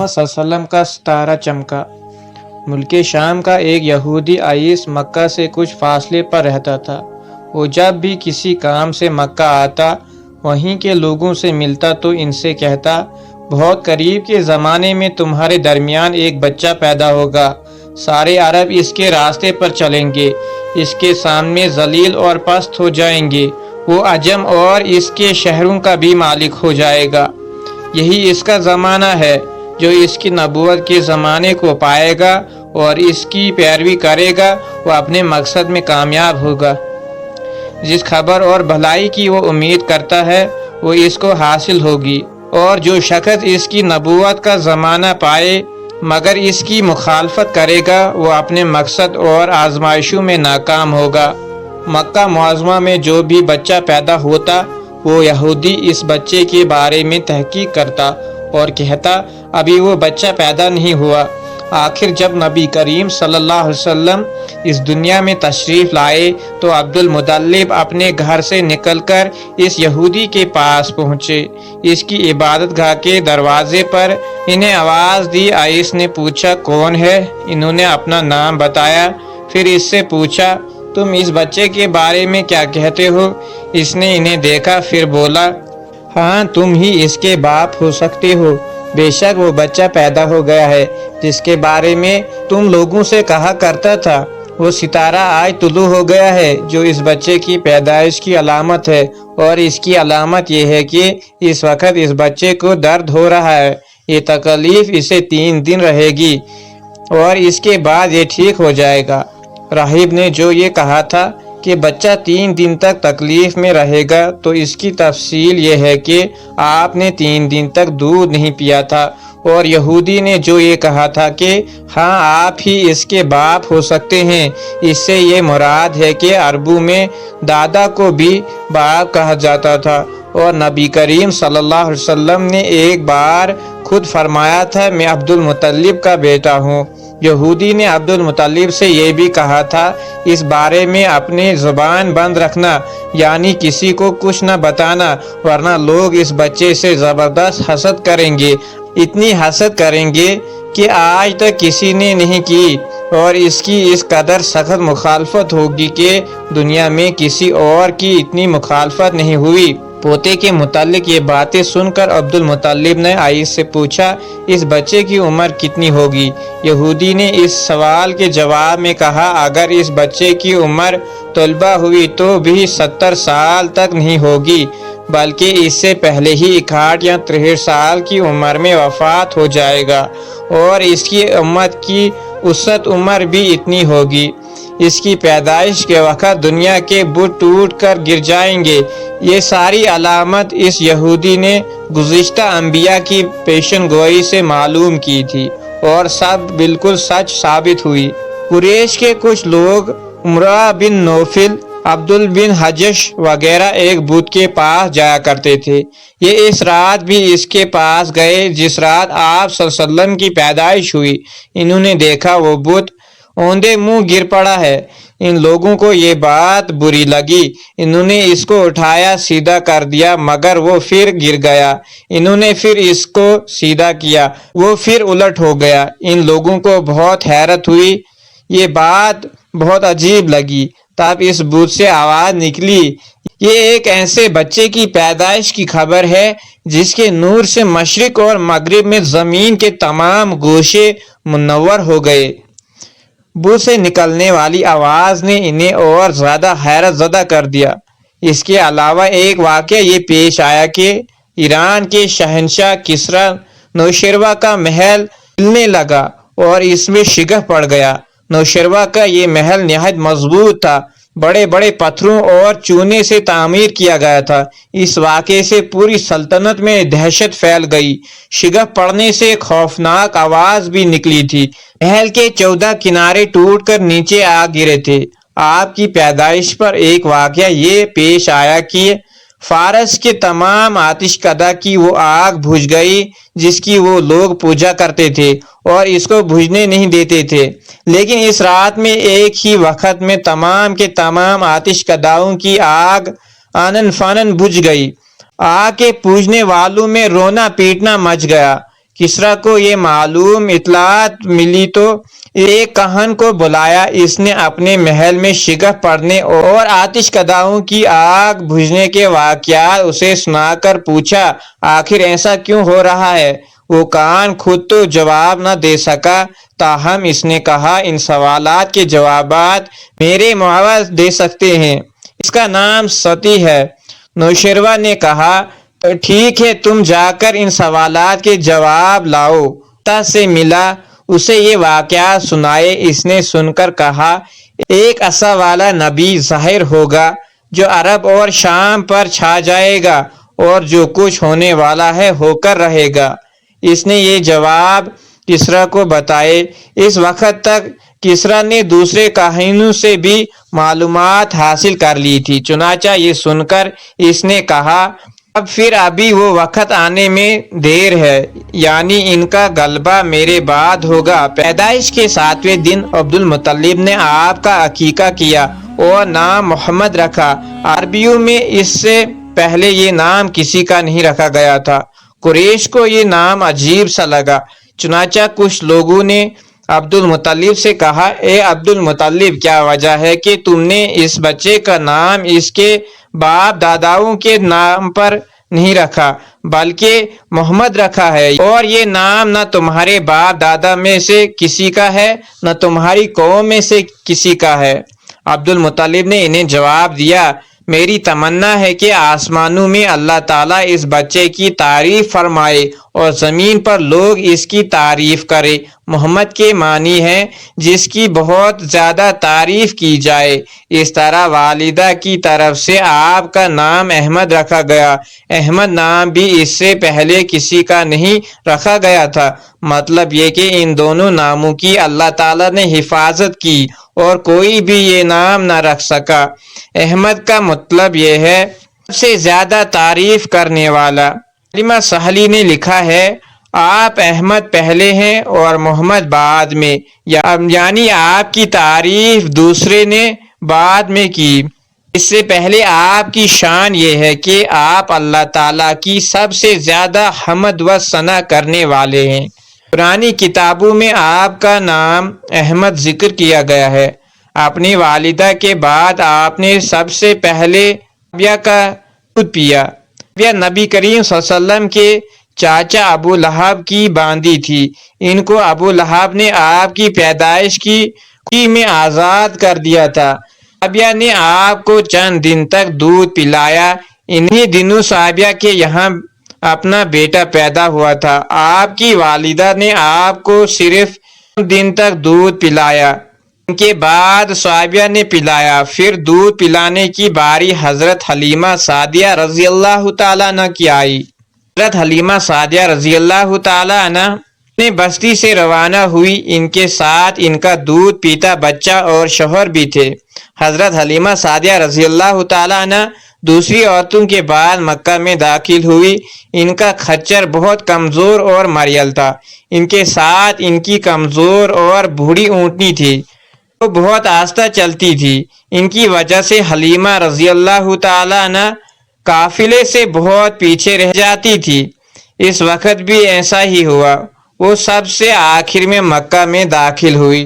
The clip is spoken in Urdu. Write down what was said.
محمد صلی اللہ علیہ وسلم کا ستارہ چمکا۔ ملک شام کا ایک یہودی عیس مکہ سے کچھ فاصلے پر رہتا تھا۔ وہ جب بھی کسی کام سے مکہ آتا، وہیں کے لوگوں سے ملتا تو ان سے کہتا، بہت قریب کے زمانے میں تمہارے درمیان ایک بچہ پیدا ہوگا، سارے عرب اس کے راستے پر چلیں گے، اس کے سامنے ذلیل اور پست ہو جائیں گے، وہ عجم اور اس کے شہروں کا بھی مالک ہو جائے گا۔ یہی اس کا زمانہ ہے۔ جو اس کی نبوت کے زمانے کو پائے گا اور اس کی پیروی کرے گا، وہ اپنے مقصد میں کامیاب ہوگا۔ جس خبر اور بھلائی کی وہ امید کرتا ہے، وہ اس کو حاصل ہوگی، اور جو شخص اس کی نبوت کا زمانہ پائے مگر اس کی مخالفت کرے گا، وہ اپنے مقصد اور آزمائشوں میں ناکام ہوگا۔ مکہ معظمہ میں جو بھی بچہ پیدا ہوتا، وہ یہودی اس بچے کے بارے میں تحقیق کرتا اور کہتا، ابھی وہ بچہ پیدا نہیں ہوا۔ آخر جب نبی کریم صلی اللہ علیہ وسلم اس دنیا میں تشریف لائے تو عبد المطلب اپنے گھر سے نکل کر اس یہودی کے پاس پہنچے۔ اس کی عبادت گاہ کے دروازے پر انہیں آواز دی۔ عیس نے پوچھا، کون ہے؟ انہوں نے اپنا نام بتایا۔ پھر اس سے پوچھا، تم اس بچے کے بارے میں کیا کہتے ہو؟ اس نے انہیں دیکھا، پھر بولا، ہاں تم ہی اس کے باپ ہو سکتے ہو۔ بے شک وہ بچہ پیدا ہو گیا ہے جس کے بارے میں تم لوگوں سے کہا کرتا تھا، وہ ستارہ آج طلوع ہو گیا ہے جو اس بچے کی پیدائش کی علامت ہے، اور اس کی علامت یہ ہے کہ اس وقت اس بچے کو درد ہو رہا ہے۔ یہ تکلیف اسے 3 دن رہے گی اور اس کے بعد یہ ٹھیک ہو جائے گا۔ راہب نے جو یہ کہا تھا کہ بچہ 3 دن تک تکلیف میں رہے گا، تو اس کی تفصیل یہ ہے کہ آپ نے 3 دن تک دودھ نہیں پیا تھا، اور یہودی نے جو یہ کہا تھا کہ ہاں آپ ہی اس کے باپ ہو سکتے ہیں، اس سے یہ مراد ہے کہ عربوں میں دادا کو بھی باپ کہا جاتا تھا، اور نبی کریم صلی اللہ علیہ وسلم نے ایک بار خود فرمایا تھا، میں عبد المطلب کا بیٹا ہوں۔ یہودی نے عبد المطلب سے یہ بھی کہا تھا، اس بارے میں اپنی زبان بند رکھنا، یعنی کسی کو کچھ نہ بتانا، ورنہ لوگ اس بچے سے زبردست حسد کریں گے، اتنی حسد کریں گے کہ آج تک کسی نے نہیں کی، اور اس کی اس قدر سخت مخالفت ہوگی کہ دنیا میں کسی اور کی اتنی مخالفت نہیں ہوئی۔ پوتے کے متعلق یہ باتیں سن کر عبد المطلب نے عیس سے پوچھا، اس بچے کی عمر کتنی ہوگی؟ یہودی نے اس سوال کے جواب میں کہا، اگر اس بچے کی عمر طلبہ ہوئی تو بھی 70 سال تک نہیں ہوگی، بلکہ اس سے پہلے ہی 61 یا 63 سال کی عمر میں وفات ہو جائے گا، اور اس کی امت کی اوسط عمر بھی اتنی ہوگی۔ اس کی پیدائش کے وقت دنیا کے بت ٹوٹ کر گر جائیں گے۔ یہ ساری علامت اس یہودی نے گزشتہ انبیاء کی پیشن گوئی سے معلوم کی تھی، اور سب بالکل سچ ثابت ہوئی۔ قریش کے کچھ لوگ عمرہ بن نوفل، عبدل بن حجش وغیرہ ایک بت کے پاس جایا کرتے تھے۔ یہ اس رات بھی اس کے پاس گئے جس رات آپ صلی اللہ علیہ وسلم کی پیدائش ہوئی۔ انہوں نے دیکھا وہ بت اوندے منہ گر پڑا ہے۔ ان لوگوں کو یہ بات بری لگی، انہوں نے اس کو اٹھایا، سیدھا کر دیا، مگر وہ پھر گر گیا۔ انہوں نے پھر اس کو سیدھا کیا، وہ پھر الٹ ہو گیا۔ ان لوگوں کو بہت حیرت ہوئی، یہ بات بہت عجیب لگی۔ تب اس بت سے آواز نکلی، یہ ایک ایسے بچے کی پیدائش کی خبر ہے جس کے نور سے مشرق اور مغرب میں زمین کے تمام گوشے منور ہو گئے۔ بت سے نکلنے والی آواز نے انہیں اور زیادہ حیرت زدہ کر دیا۔ اس کے علاوہ ایک واقعہ یہ پیش آیا کہ ایران کے شہنشاہ کسریٰ نوشیروان کا محل ہلنے لگا اور اس میں شگاف پڑ گیا۔ نوشیروان کا یہ محل نہایت مضبوط تھا، بڑے بڑے پتھروں اور چونے سے تعمیر کیا گیا تھا۔ اس واقعے سے پوری سلطنت میں دہشت پھیل گئی۔ شگاف پڑنے سے خوفناک آواز بھی نکلی تھی۔ محل کے 14 کنارے ٹوٹ کر نیچے آ گرے تھے۔ آپ کی پیدائش پر ایک واقعہ یہ پیش آیا کہ فارس کے تمام آتش کدہ کی وہ آگ بجھ گئی جس کی وہ لوگ پوجا کرتے تھے اور اس کو بجھنے نہیں دیتے تھے، لیکن اس رات میں ایک ہی وقت میں تمام کے تمام آتش کداؤں کی آگ آنن فانن بجھ گئی۔ آگ کے پوجنے والوں میں رونا پیٹنا مچ گیا۔ کسریٰ کو یہ معلوم اطلاعات ملی تو ایک کاہن کو بلایا۔ اس نے اپنے محل میں شگاف پڑنے اور آتش کداؤں کی آگ بجھنے کے واقعات اسے سنا کر پوچھا، آخر ایسا کیوں ہو رہا ہے؟ وہ کاہن خود تو جواب نہ دے سکا، تاہم اس نے کہا، ان سوالات کے جوابات میرے معاوض دے سکتے ہیں، اس کا نام ستی ہے۔ نوشیروان نے کہا، ٹھیک ہے، تم جا کر ان سوالات کے جواب لاؤ۔ پتہ سے ملا، اسے یہ واقعات سنائے۔ اس نے سن کر کہا، ایک عصا والا نبی ظاہر ہوگا جو عرب اور شام پر چھا جائے گا، اور جو کچھ ہونے والا ہے ہو کر رہے گا۔ اس نے یہ جواب کسریٰ کو بتائے۔ اس وقت تک کسریٰ نے دوسرے کاہنوں سے بھی معلومات حاصل کر لی تھی، چنانچہ یہ سن کر اس نے کہا، اب پھر ابھی وہ وقت آنے میں دیر ہے، یعنی ان کا غلبہ میرے بعد ہوگا۔ پیدائش کے 7ویں دن عبد المطلب نے آپ کا عقیقہ کیا اور نام محمد رکھا۔ عربیوں میں اس سے پہلے یہ نام کسی کا نہیں رکھا گیا تھا۔ قریش کو یہ نام عجیب سا لگا، چنانچہ کچھ لوگوں نے عبد المطلب سے کہا، اے عبد المطلب، کیا وجہ ہے کہ تم نے اس بچے کا نام اس کے باپ داداؤں کے نام پر نہیں رکھا بلکہ محمد رکھا ہے، اور یہ نام نہ تمہارے باپ دادا میں سے کسی کا ہے نہ تمہاری قوم میں سے کسی کا ہے؟ عبد المطلب نے انہیں جواب دیا، میری تمنا ہے کہ آسمانوں میں اللہ تعالیٰ اس بچے کی تعریف فرمائے اور زمین پر لوگ اس کی تعریف کرے۔ محمد کے معنی ہے جس کی بہت زیادہ تعریف کی جائے۔ اس طرح والدہ کی طرف سے آپ کا نام احمد رکھا گیا۔ احمد نام بھی اس سے پہلے کسی کا نہیں رکھا گیا تھا۔ مطلب یہ کہ ان دونوں ناموں کی اللہ تعالیٰ نے حفاظت کی اور کوئی بھی یہ نام نہ رکھ سکا۔ احمد کا مطلب یہ ہے سب سے زیادہ تعریف کرنے والا۔ علامہ سہلی نے لکھا ہے، آپ احمد پہلے ہیں اور محمد بعد میں، یعنی آپ کی تعریف دوسرے نے بعد میں کی۔ اس سے پہلے آپ کی شان یہ ہے کہ آپ اللہ تعالیٰ کی سب سے زیادہ حمد و ثنا کرنے والے ہیں۔ پرانی کتابوں میں آپ کا نام احمد ذکر کیا گیا ہے۔ اپنی والدہ کے بعد آپ نے سب سے پہلے رابعہ کا دودھ پیا۔ رابعہ نبی کریم صلی اللہ علیہ وسلم کے چاچا ابو لہب کی باندی تھی۔ ان کو ابو لہب نے آپ کی پیدائش کی خوشی میں آزاد کر دیا تھا۔ رابعہ نے آپ کو چند دن تک دودھ پلایا۔ انہی دنوں رابعہ کے یہاں اپنا بیٹا پیدا ہوا تھا۔ آپ کی والدہ نے آپ کو صرف دن تک دودھ پلایا، ان کے بعد رابعہ نے پلایا۔ پھر دودھ پلانے کی باری حضرت حلیمہ سعدیہ رضی اللہ تعالیٰ عنہ کی آئی۔ حضرت حلیمہ سعدیہ رضی اللہ تعالیٰ عنہ نے بستی سے روانہ ہوئی۔ ان کے ساتھ ان کا دودھ پیتا بچہ اور شوہر بھی تھے۔ حضرت حلیمہ سعدیہ رضی اللہ تعالیٰ عنہ دوسری عورتوں کے بعد مکہ میں داخل ہوئی۔ ان کا خچر بہت کمزور اور مریل تھا۔ ان کے ساتھ ان کی کمزور اور بوڑھی اونٹنی تھی، وہ بہت آہستہ چلتی تھی۔ ان کی وجہ سے حلیمہ رضی اللہ تعالیٰ عنہ قافلے سے بہت پیچھے رہ جاتی تھی۔ اس وقت بھی ایسا ہی ہوا، وہ سب سے آخر میں مکہ میں داخل ہوئی۔